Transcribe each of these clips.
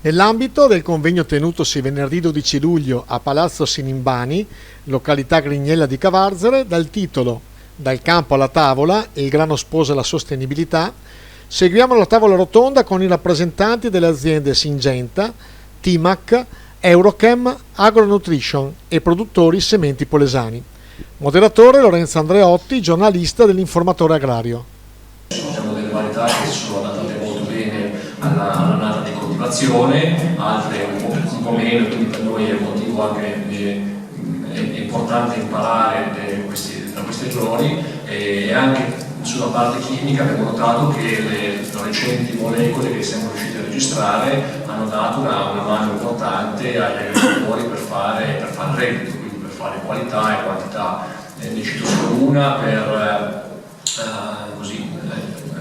Nell'ambito del convegno tenutosi venerdì 12 luglio a Palazzo Sinimbani, località Grignella di Cavarzere, dal titolo "Dal campo alla tavola, il grano sposa la sostenibilità", seguiamo la tavola rotonda con i rappresentanti delle aziende Syngenta, Timac, Eurochem, Agronutrition e produttori sementi polesani. Moderatore Lorenzo Andreotti, giornalista dell'Informatore Agrario. Abbiamo delle varietà che si sono adattate molto bene all'annata di coltivazione, altre un po' meno, quindi per noi è un motivo anche è importante imparare da questi errori, e anche sulla parte chimica abbiamo notato che le recenti molecole che siamo riusciti a registrare hanno dato una mano importante agli agricoltori per fare reddito, quindi per fare qualità e quantità. Ne cito solo una per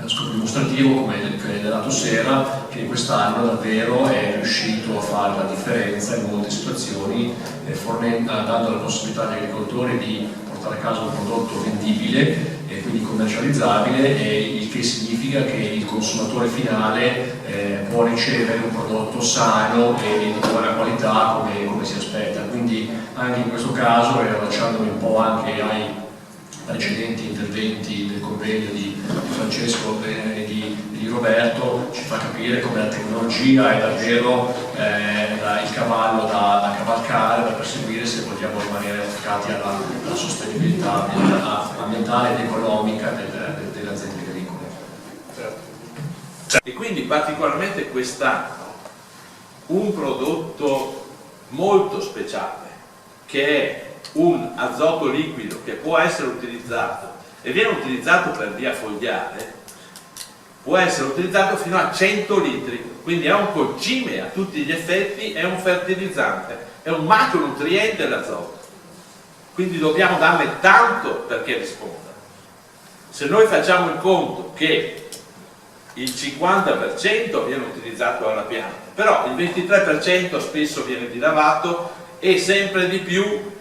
scopo dimostrativo, come il Lato Sera, che quest'anno davvero è riuscito a fare la differenza in molte situazioni, dando la possibilità agli agricoltori di portare a casa un prodotto vendibile e quindi commercializzabile, e il che significa che il consumatore finale può ricevere un prodotto sano e di buona qualità come si aspetta. Quindi anche in questo caso, allacciandomi un po' anche ai precedenti interventi del convegno di Francesco e di Roberto, ci fa capire come la tecnologia è davvero il cavallo da cavalcare per perseguire, se vogliamo rimanere attaccati alla sostenibilità ambientale ed economica delle aziende agricole. E quindi particolarmente quest'anno un prodotto molto speciale, che è un azoto liquido che può essere utilizzato e viene utilizzato per via fogliare, può essere utilizzato fino a 100 litri, quindi è un concime a tutti gli effetti, è un fertilizzante, è un macronutriente l'azoto, quindi dobbiamo darne tanto perché risponda. Se noi facciamo il conto che il 50% viene utilizzato alla pianta, però il 23% spesso viene dilavato, e sempre di più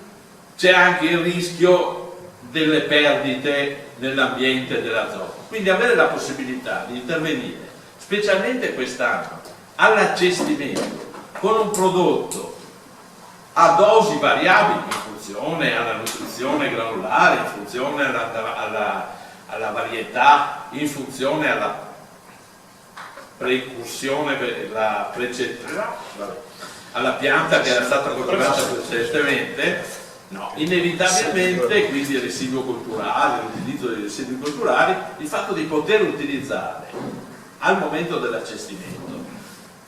c'è anche il rischio delle perdite nell'ambiente dell'azoto. Quindi avere la possibilità di intervenire, specialmente quest'anno, all'accestimento con un prodotto a dosi variabili in funzione alla nutrizione granulare, in funzione alla varietà, in funzione alla precursione, alla pianta che era stata coltivata precedentemente, no, inevitabilmente, quindi il residuo colturale, l'utilizzo dei residui colturali, il fatto di poter utilizzare al momento dell'accestimento,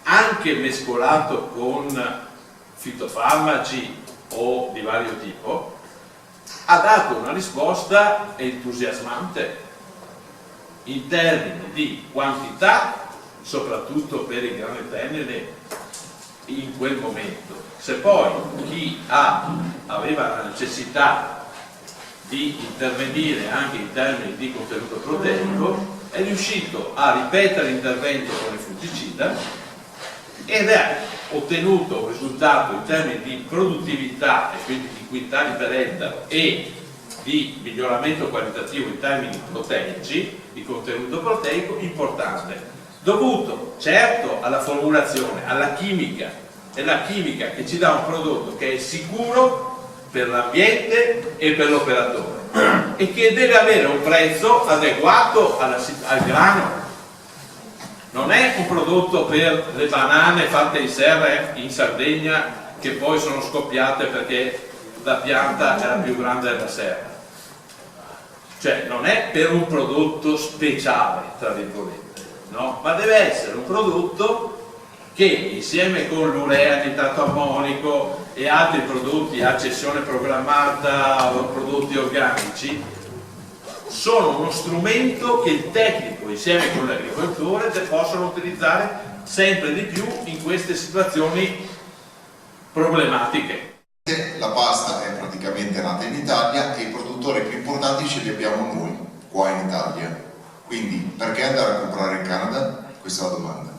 anche mescolato con fitofarmaci o di vario tipo, ha dato una risposta entusiasmante in termini di quantità, soprattutto per il grano tenere in quel momento. Se poi chi aveva la necessità di intervenire anche in termini di contenuto proteico è riuscito a ripetere l'intervento con il fungicida ed ha ottenuto un risultato in termini di produttività e quindi di quintali per ettaro e di miglioramento qualitativo in termini proteici, di contenuto proteico importante, dovuto certo alla formulazione, alla chimica, è la chimica che ci dà un prodotto che è sicuro per l'ambiente e per l'operatore e che deve avere un prezzo adeguato al grano. Non è un prodotto per le banane fatte in serra in Sardegna che poi sono scoppiate perché la pianta era più grande della serra, cioè non è per un prodotto speciale tra virgolette, no? Ma deve essere un prodotto che insieme con l'urea, nitrato ammonico e altri prodotti a cessione programmata o prodotti organici sono uno strumento che il tecnico insieme con l'agricoltore possono utilizzare sempre di più in queste situazioni problematiche. La pasta è praticamente nata in Italia e i produttori più importanti ce li abbiamo noi qua in Italia, quindi perché andare a comprare in Canada? Questa è la domanda.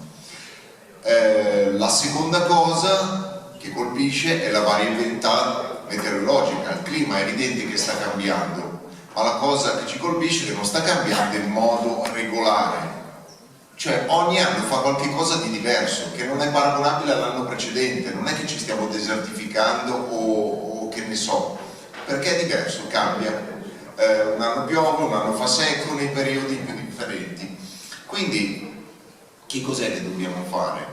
La seconda cosa che colpisce è la variabilità meteorologica. Il clima è evidente che sta cambiando, ma la cosa che ci colpisce è che non sta cambiando in modo regolare, cioè ogni anno fa qualche cosa di diverso che non è paragonabile all'anno precedente, non è che ci stiamo desertificando o che ne so, perché è diverso, cambia. Un anno piove, un anno fa secco nei periodi più differenti. Quindi che cos'è che dobbiamo fare?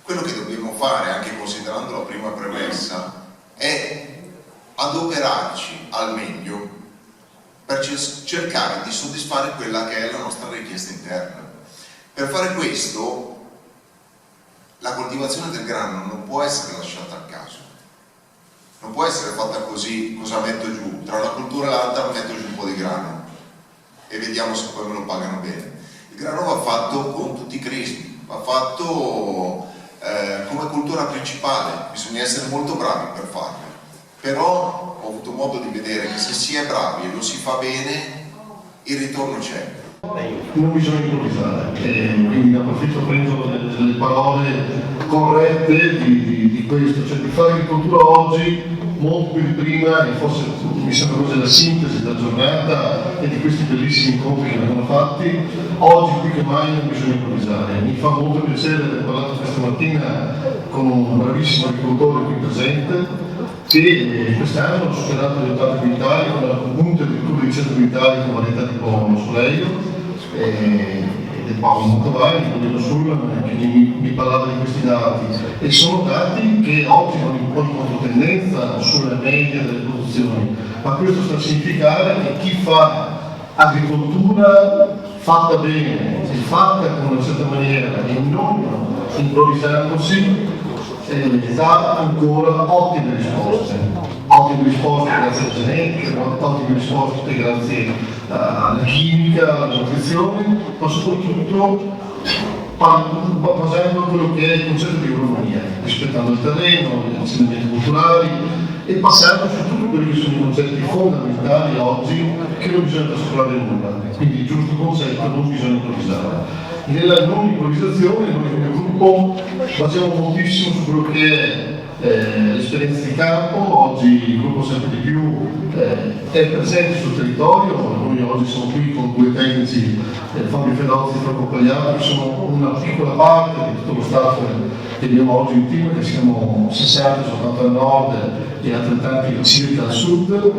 Quello che dobbiamo fare, anche considerando la prima premessa, è adoperarci al meglio per cercare di soddisfare quella che è la nostra richiesta interna. Per fare questo la coltivazione del grano non può essere lasciata al caso, non può essere fatta così, cosa metto giù, tra una cultura e l'altra metto giù un po' di grano e vediamo se poi me lo pagano bene. Il grano va fatto con tutti i crismi, va fatto come cultura principale, bisogna essere molto bravi per farlo, però ho avuto modo di vedere che se si è bravi e lo si fa bene, il ritorno c'è. Non bisogna improvvisare, quindi ne approfitto, prendo delle parole corrette di questo, cioè di fare agricoltura oggi molto più di prima, e forse mi sembra questa la sintesi della giornata e di questi bellissimi incontri che vengono fatti. Oggi più che mai non bisogna improvvisare. Mi fa molto piacere aver parlato questa mattina con un bravissimo agricoltore qui presente, che quest'anno ha superato le 80 quintali, con la punta addirittura di 100 quintali con varietà tipo Soleio, ed è Paolo Montovani, quello Sulman, che mi parlava di questi dati, e sono dati che oggi vanno un po' in controtendenza sulla media delle produzioni, ma questo sta a significare che chi fa agricoltura fatta bene e fatta con una certa maniera e non improvvisandosi dà ancora ottime risposte grazie alla genetica, ottime risposte grazie alla chimica, alla nutrizione, ma soprattutto basando quello che è il concetto di agronomia, rispettando il terreno, gli insegnamenti culturali e passando su tutti quelli che sono i concetti fondamentali oggi, che non bisogna trascurare nulla, quindi il giusto concetto non bisogna improvvisare. Nella non improvvisazione noi come gruppo basiamo moltissimo su quello che è l'esperienza di campo. Oggi il gruppo sempre di più è presente sul territorio, noi oggi siamo qui con due tecnici, Fabio Fedozzi e Franco Pagliato, che sono una piccola parte di tutto lo staff che abbiamo oggi in team, che siamo 60 soltanto al nord e altrettanti circa al sud.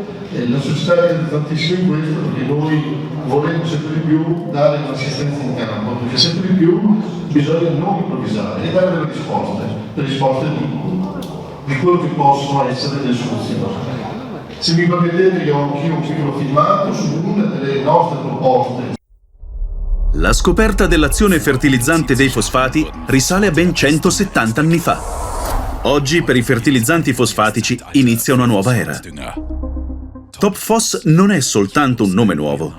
La società è tantissimo in questo, perché noi vorremmo sempre di più dare un'assistenza in campo, perché sempre di più bisogna non improvvisare e dare delle risposte di quello che possono essere delle soluzioni. Se mi permettete, io ho anch'io un piccolo filmato su una delle nostre proposte. La scoperta dell'azione fertilizzante dei fosfati risale a ben 170 anni fa. Oggi per i fertilizzanti fosfatici inizia una nuova era. Topphos non è soltanto un nome nuovo,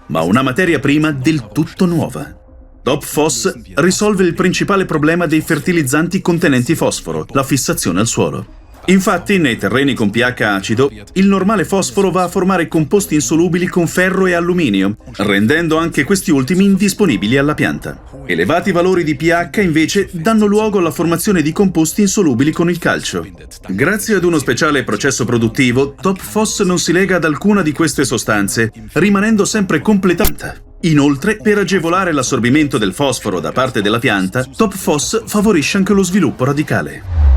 ma una materia prima del tutto nuova. Topphos risolve il principale problema dei fertilizzanti contenenti fosforo, la fissazione al suolo. Infatti, nei terreni con pH acido, il normale fosforo va a formare composti insolubili con ferro e alluminio, rendendo anche questi ultimi indisponibili alla pianta. Elevati valori di pH, invece, danno luogo alla formazione di composti insolubili con il calcio. Grazie ad uno speciale processo produttivo, Topphos non si lega ad alcuna di queste sostanze, rimanendo sempre completamente. Inoltre, per agevolare l'assorbimento del fosforo da parte della pianta, Topphos favorisce anche lo sviluppo radicale.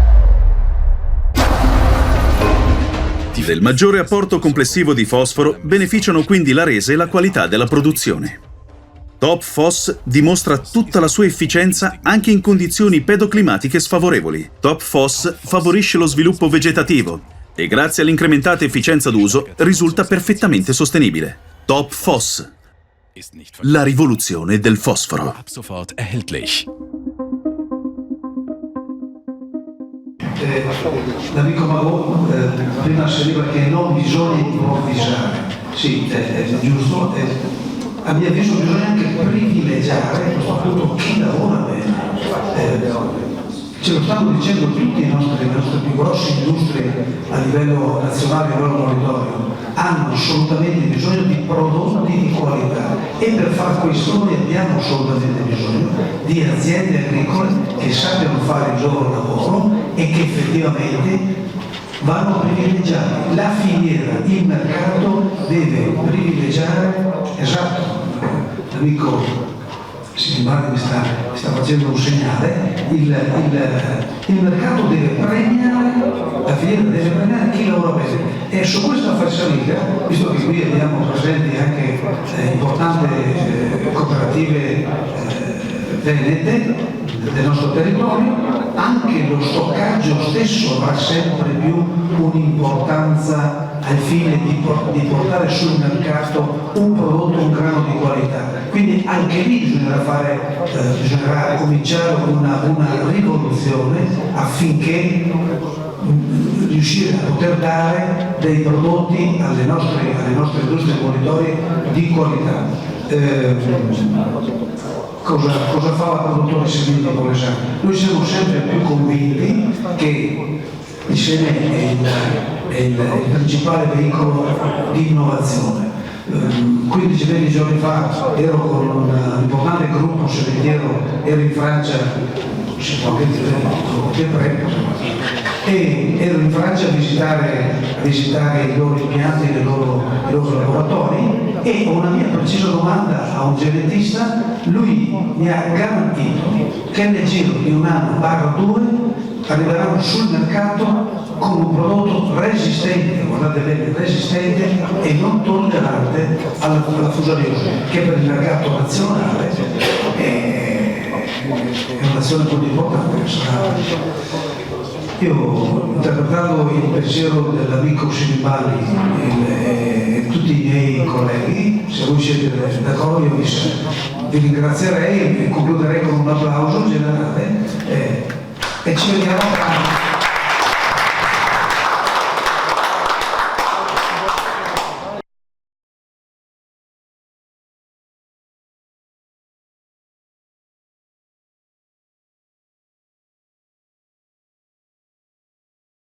Del maggiore apporto complessivo di fosforo beneficiano quindi la resa e la qualità della produzione. Topphos dimostra tutta la sua efficienza anche in condizioni pedoclimatiche sfavorevoli. Topphos favorisce lo sviluppo vegetativo e grazie all'incrementata efficienza d'uso risulta perfettamente sostenibile. Topphos, la rivoluzione del fosforo. L'amico Magò prima asseriva che non bisogna improvvisare, sì, è giusto, a mio avviso bisogna anche privilegiare a questo punto chi lavora bene. Ce lo stanno dicendo tutti le nostre più grosse industrie a livello nazionale e a livello monetario, hanno assolutamente bisogno di prodotti di qualità e per far questo noi abbiamo assolutamente bisogno di aziende agricole che sappiano fare il loro lavoro e che effettivamente vanno privilegiati. La filiera, il mercato deve privilegiare, esatto, l'amico Sinibaldi mi sta facendo un segnale, il mercato deve premiare, la filiera deve premiare chi lavora bene. E su questa falsariga, visto che qui abbiamo presenti anche importanti cooperative venete del nostro territorio, anche lo stoccaggio stesso avrà sempre più un'importanza al fine di portare sul mercato un prodotto, un grano di qualità. Quindi anche lì bisognerà cominciare una rivoluzione affinché riuscire a poter dare dei prodotti alle nostre industrie monitorie di qualità. Cosa fa la produttore semini di Polesano? Noi siamo sempre più convinti che il seme è il principale veicolo di innovazione. 15-20 giorni fa ero con un importante gruppo sementiero, ero in Francia, si può anche dire, e ero in Francia a visitare i loro impianti, i loro laboratori, e ho una mia precisa domanda a un genetista. Lui mi ha garantito che nel giro di un anno / 2 arriveranno sul mercato con un prodotto resistente, guardate bene, resistente e non tollerante alla fusariosi, che per il mercato nazionale è un'azione molto importante che sarà. Io, interpretando il pensiero dell'amico Sinibaldi e tutti i miei colleghi, se voi siete d'accordo, io vi ringrazierei e concluderei con un applauso generale e ci vediamo.